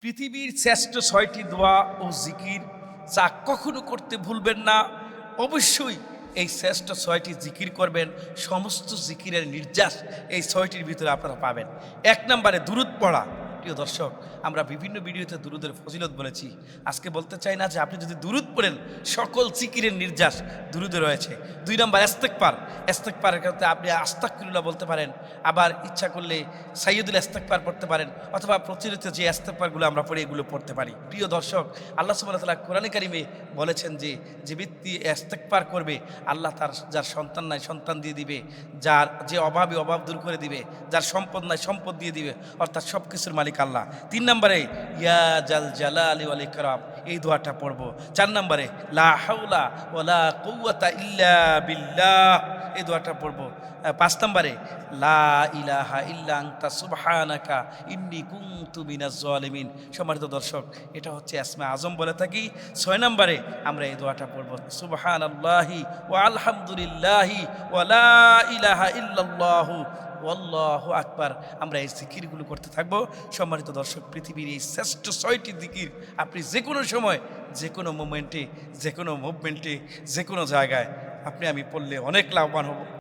পৃথিবীর শ্রেষ্ঠ ৬টি দোয়া ও জিকির যা কখনো করতে ভুলবেন না। অবশ্যই এই শ্রেষ্ঠ ৬টি জিকির করবেন। সমস্ত জিকিরের নির্যাস এই ৬টির ভিতরে আপনারা পাবেন। ১ নম্বরে দুরূদ পড়া। প্রিয় দর্শক, আমরা বিভিন্ন ভিডিওতে দুরূদের ফজিলত বলেছি। আজকে বলতে চাই না যে আপনি যদি দুরূদ পড়েন সকল জিকিরের নির্যাস দুরূদে রয়েছে। ২ নম্বর ইস্তেগফার। ইস্তেগফারের ক্ষেত্রে আপনি আস্তাগফিরুল্লাহ বলতে পারেন, আবার ইচ্ছা করলে সাইয়্যিদুল ইস্তেগফার পড়তে পারেন, অথবা প্রচলিত যে ইস্তেগফারগুলো আমরা পড়ি এগুলো পড়তে পারি। প্রিয় দর্শক, আল্লাহ সুবহানাহু ওয়া তাআলা কোরআনে কারিমে বলেছেন যে যে ব্যক্তি ইস্তেগফার করবে আল্লাহ তার যার সন্তান নাই সন্তান দিয়ে দিবে, যার যে অভাবী অভাব দূর করে দিবে, যার সম্পদ নাই সম্পদ দিয়ে দিবে, অর্থাৎ সব কিছুর মালিক আল্লাহ। ৩ নম্বরে ইয়া জাল জালালি ওয়াল ইকরাম, এই দোয়াটা পড়বো। ৪ নম্বরে লা হাওলা ওয়ালা কুওয়াতা ইল্লা বিল্লাহ, এই দোয়াটা পড়বো। ৫ নম্বরে লা ইলাহা ইল্লা আনতা সুবহানাকা ইন্নী কুনতু মিনাজ জালিমিন। সম্মানিত দর্শক, এটা হচ্ছে আসমা আজম বলে থাকি। ৬ নম্বরে আমরা এই দোয়াটা পড়বো, সুবহানাল্লাহি ওয়া আলহামদুলিল্লাহি ওয়া লা ইলাহা ইল্লাল্লাহু ওয়াল্লাহু আকবার। আমরা এই জিকিরগুলো করতে থাকবো। সম্মানিত দর্শক, পৃথিবীর এই শ্রেষ্ঠ ৬টি জিকির আপনি যে কোনো সময়, যে কোনো মোমেন্টে, যে কোনো মুভমেন্টে, যে কোনো জায়গায় আপনি আমি পড়লে অনেক লাভবান হব।